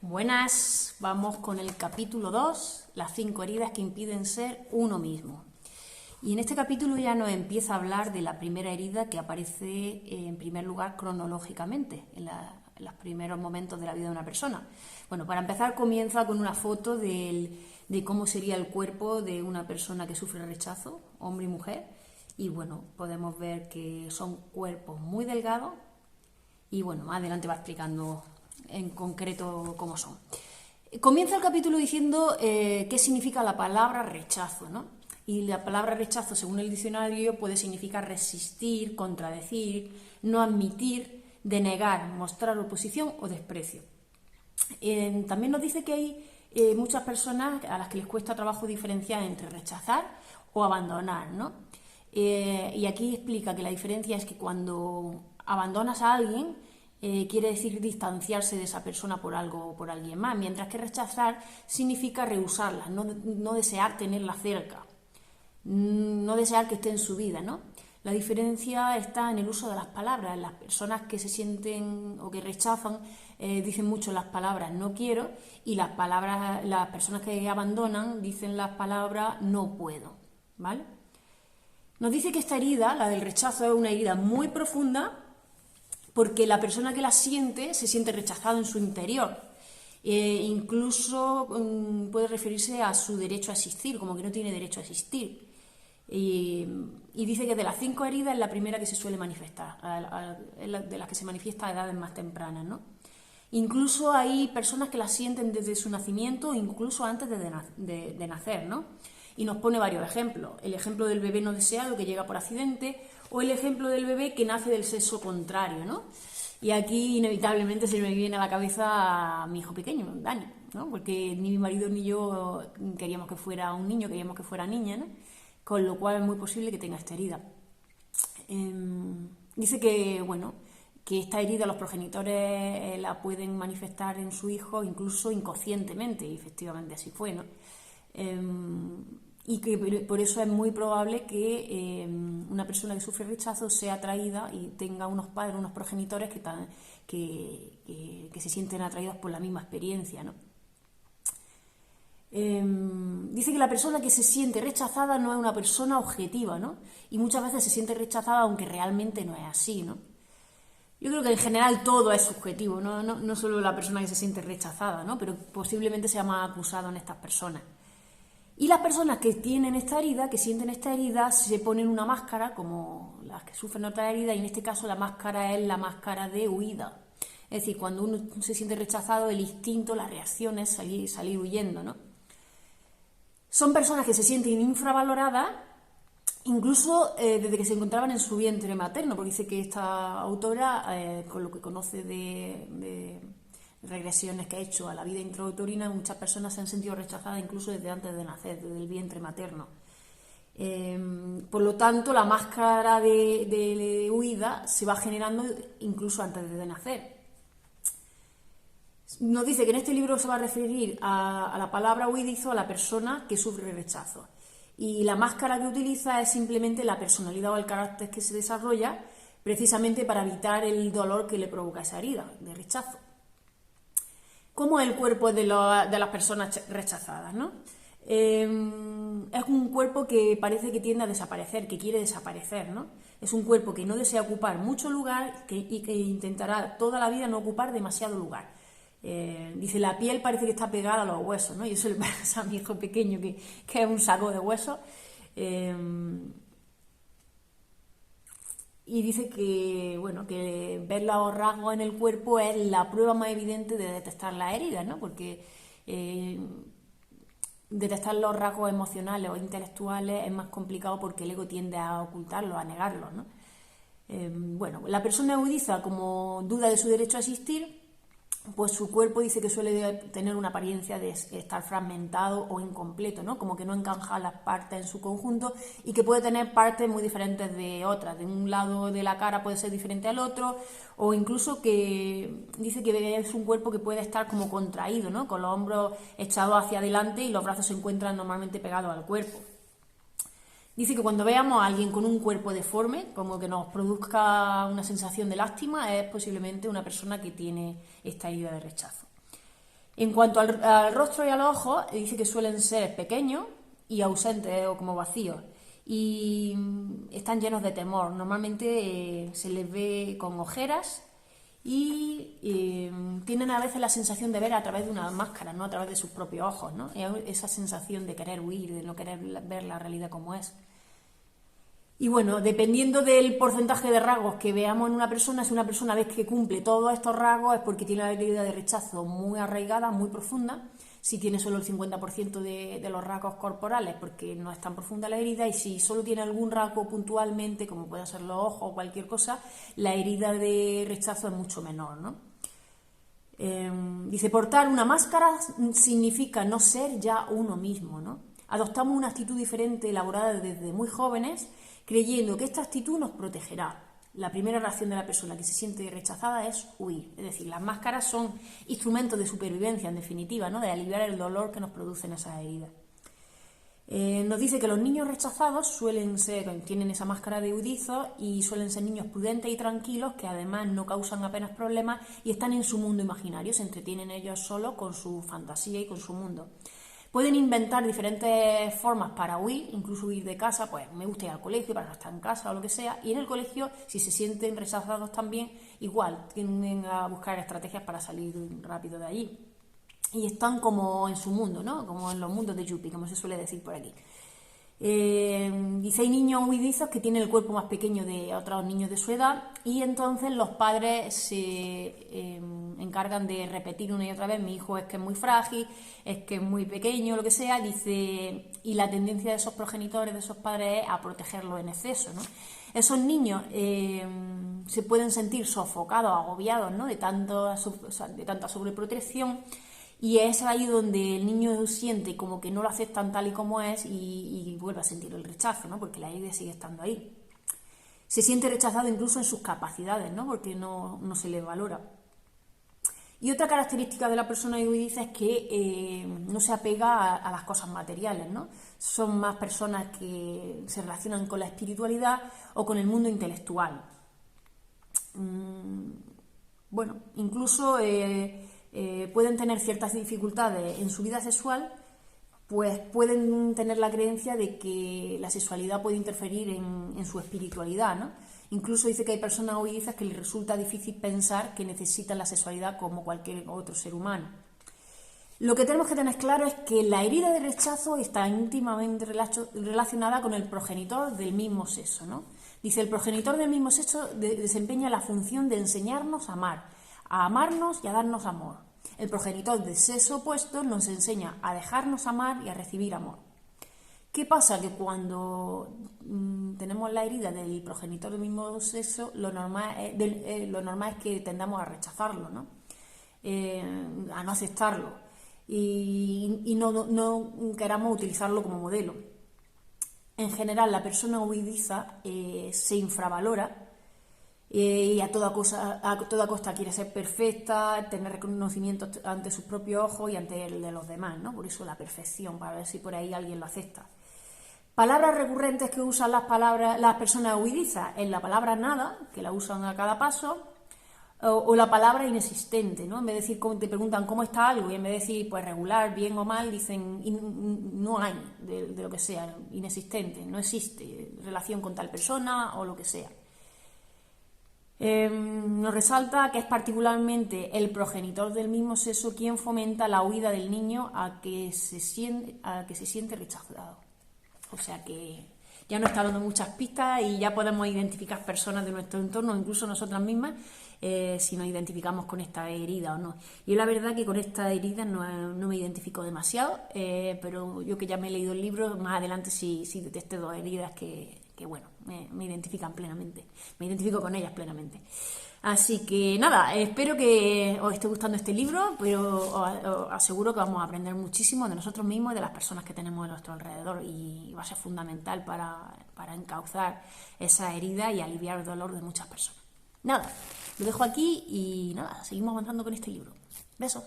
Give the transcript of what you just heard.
Buenas, vamos con el capítulo 2, las 5 heridas que impiden ser uno mismo. Y en este capítulo ya nos empieza a hablar de la primera herida que aparece en primer lugar cronológicamente, en los primeros momentos de la vida de una persona. Bueno, para empezar comienza con una foto de cómo sería el cuerpo de una persona que sufre rechazo, hombre y mujer. Y bueno, podemos ver que son cuerpos muy delgados y bueno, más adelante va explicando en concreto cómo son. Comienza el capítulo diciendo qué significa la palabra rechazo, ¿no? Y la palabra rechazo, según el diccionario, puede significar resistir, contradecir, no admitir, denegar, mostrar oposición o desprecio. También nos dice que hay muchas personas a las que les cuesta trabajo diferenciar entre rechazar o abandonar, ¿no? Y aquí explica que la diferencia es que cuando abandonas a alguien, quiere decir distanciarse de esa persona por algo o por alguien más, mientras que rechazar significa rehusarla, no desear tenerla cerca, no desear que esté en su vida, ¿no? La diferencia está en el uso de las palabras. Las personas que se sienten o que rechazan dicen mucho las palabras no quiero, y las personas que abandonan dicen las palabras no puedo, ¿vale? Nos dice que esta herida, la del rechazo, es una herida muy profunda porque la persona que la siente se siente rechazada en su interior. Incluso puede referirse a su derecho a existir, como que no tiene derecho a existir. Y dice que de las 5 heridas es la primera que se suele manifestar, de las que se manifiesta a edades más tempranas, ¿no? Incluso hay personas que la sienten desde su nacimiento, incluso antes de nacer, ¿no? Y nos pone varios ejemplos. El ejemplo del bebé no deseado que llega por accidente, o el ejemplo del bebé que nace del sexo contrario, ¿no? Y aquí inevitablemente se me viene a la cabeza a mi hijo pequeño, Dani, ¿no? Porque ni mi marido ni yo queríamos que fuera un niño, queríamos que fuera niña, ¿no? Con lo cual es muy posible que tenga esta herida. Dice que, bueno, que esta herida los progenitores la pueden manifestar en su hijo incluso inconscientemente, y efectivamente así fue, ¿no? Y que por eso es muy probable que una persona que sufre rechazo sea atraída y tenga unos padres, unos progenitores que se sienten atraídos por la misma experiencia, ¿no? Dice que la persona que se siente rechazada no es una persona objetiva, ¿no? Y muchas veces se siente rechazada aunque realmente no es así, ¿no? Yo creo que en general todo es subjetivo, no solo la persona que se siente rechazada, ¿no? Pero posiblemente sea más acusado en estas personas. Y las personas que tienen esta herida, que sienten esta herida, se ponen una máscara, como las que sufren otra herida, y en este caso la máscara es la máscara de huida. Es decir, cuando uno se siente rechazado, el instinto, la reacción es salir huyendo, ¿no? Son personas que se sienten infravaloradas, incluso desde que se encontraban en su vientre materno, porque dice que esta autora, con lo que conoce de regresiones que ha hecho a la vida intrauterina, muchas personas se han sentido rechazadas incluso desde antes de nacer, desde el vientre materno. Por lo tanto, la máscara de huida se va generando incluso antes de nacer. Nos dice que en este libro se va a referir a la palabra huidizo a la persona que sufre rechazo. Y la máscara que utiliza es simplemente la personalidad o el carácter que se desarrolla precisamente para evitar el dolor que le provoca esa herida de rechazo. ¿Cómo es el cuerpo de las personas rechazadas, ¿no? Es un cuerpo que parece que tiende a desaparecer, que quiere desaparecer, ¿no? Es un cuerpo que no desea ocupar mucho lugar y que intentará toda la vida no ocupar demasiado lugar. Dice, la piel parece que está pegada a los huesos, ¿no? Y eso le pasa a mi hijo pequeño, que es un saco de huesos. Y dice que, bueno, que ver los rasgos en el cuerpo es la prueba más evidente de detectar las heridas, ¿no? Porque detectar los rasgos emocionales o intelectuales es más complicado porque el ego tiende a ocultarlos, a negarlos, ¿no? Bueno, la persona erudiza, como duda de su derecho a existir, pues su cuerpo dice que suele tener una apariencia de estar fragmentado o incompleto, ¿no? Como que no encaja las partes en su conjunto y que puede tener partes muy diferentes de otras. De un lado de la cara puede ser diferente al otro, o incluso que dice que es un cuerpo que puede estar como contraído, ¿no? Con los hombros echados hacia adelante y los brazos se encuentran normalmente pegados al cuerpo. Dice que cuando veamos a alguien con un cuerpo deforme, como que nos produzca una sensación de lástima, es posiblemente una persona que tiene esta herida de rechazo. En cuanto al rostro y a los ojos, dice que suelen ser pequeños y ausentes o como vacíos. Y están llenos de temor. Normalmente se les ve con ojeras y tienen a veces la sensación de ver a través de una máscara, no a través de sus propios ojos, ¿no? Esa sensación de querer huir, de no querer ver la realidad como es. Y bueno, dependiendo del porcentaje de rasgos que veamos en una persona, si una persona ve que cumple todos estos rasgos es porque tiene la herida de rechazo muy arraigada, muy profunda. Si tiene solo el 50% de los rasgos corporales, porque no es tan profunda la herida, y si solo tiene algún rasgo puntualmente, como pueden ser los ojos o cualquier cosa, la herida de rechazo es mucho menor, ¿no? Dice, portar una máscara significa no ser ya uno mismo, ¿no? Adoptamos una actitud diferente elaborada desde muy jóvenes, creyendo que esta actitud nos protegerá. La primera reacción de la persona que se siente rechazada es huir. Es decir, las máscaras son instrumentos de supervivencia, en definitiva, ¿no? De aliviar el dolor que nos producen esas heridas. Nos dice que los niños rechazados tienen esa máscara de huidizo y suelen ser niños prudentes y tranquilos que además no causan apenas problemas y están en su mundo imaginario, se entretienen ellos solos con su fantasía y con su mundo. Pueden inventar diferentes formas para huir, incluso huir de casa, pues me gusta ir al colegio para no estar en casa o lo que sea, y en el colegio, si se sienten rechazados también, igual, tienden a buscar estrategias para salir rápido de allí. Y están como en su mundo, ¿no? Como en los mundos de Yuppie, como se suele decir por aquí. Dice, hay niños huidizos que tienen el cuerpo más pequeño de otros niños de su edad y entonces los padres se encargan de repetir una y otra vez, mi hijo es que es muy frágil, es que es muy pequeño, lo que sea, dice, y la tendencia de esos progenitores, de esos padres es a protegerlo en exceso, ¿no? Esos niños se pueden sentir sofocados, agobiados, ¿no? de tanta sobreprotección. Y es ahí donde el niño siente como que no lo aceptan tal y como es y vuelve a sentir el rechazo, ¿no? Porque la herida sigue estando ahí. Se siente rechazado incluso en sus capacidades, ¿no? Porque no se le valora. Y otra característica de la persona huidiza es que no se apega a las cosas materiales, ¿no? Son más personas que se relacionan con la espiritualidad o con el mundo intelectual. Bueno, incluso pueden tener ciertas dificultades en su vida sexual, pues pueden tener la creencia de que la sexualidad puede interferir en su espiritualidad, ¿no? Incluso dice que hay personas huidizas que les resulta difícil pensar que necesitan la sexualidad como cualquier otro ser humano. Lo que tenemos que tener claro es que la herida de rechazo está íntimamente relacionada con el progenitor del mismo sexo, ¿no? Dice, el progenitor del mismo sexo desempeña la función de enseñarnos a amarnos y a darnos amor. El progenitor del sexo opuesto nos enseña a dejarnos amar y a recibir amor. ¿Qué pasa? Que cuando tenemos la herida del progenitor del mismo sexo, lo normal es que tendamos a rechazarlo, ¿no? A no aceptarlo y no queramos utilizarlo como modelo. En general, la persona huidiza se infravalora y a toda costa quiere ser perfecta, tener reconocimiento ante sus propios ojos y ante el de los demás, ¿no? Por eso la perfección, para ver si por ahí alguien lo acepta. Palabras recurrentes que usan las personas huidizas es la palabra nada, que la usan a cada paso, o la palabra inexistente, ¿no? En vez de decir, te preguntan cómo está algo, y en vez de decir pues regular, bien o mal, dicen no hay, de lo que sea, inexistente, no existe relación con tal persona o lo que sea. Nos resalta que es particularmente el progenitor del mismo sexo quien fomenta la huida del niño a que se siente rechazado. O sea que ya nos está dando muchas pistas y ya podemos identificar personas de nuestro entorno, incluso nosotras mismas, si nos identificamos con esta herida o no. Y la verdad que con esta herida no me identifico demasiado, pero yo que ya me he leído el libro, más adelante sí detecté dos heridas que bueno, me identifican plenamente, me identifico con ellas plenamente. Así que nada, espero que os esté gustando este libro, pero os aseguro que vamos a aprender muchísimo de nosotros mismos y de las personas que tenemos a nuestro alrededor y va a ser fundamental para encauzar esa herida y aliviar el dolor de muchas personas. Nada, lo dejo aquí y nada, seguimos avanzando con este libro. Besos.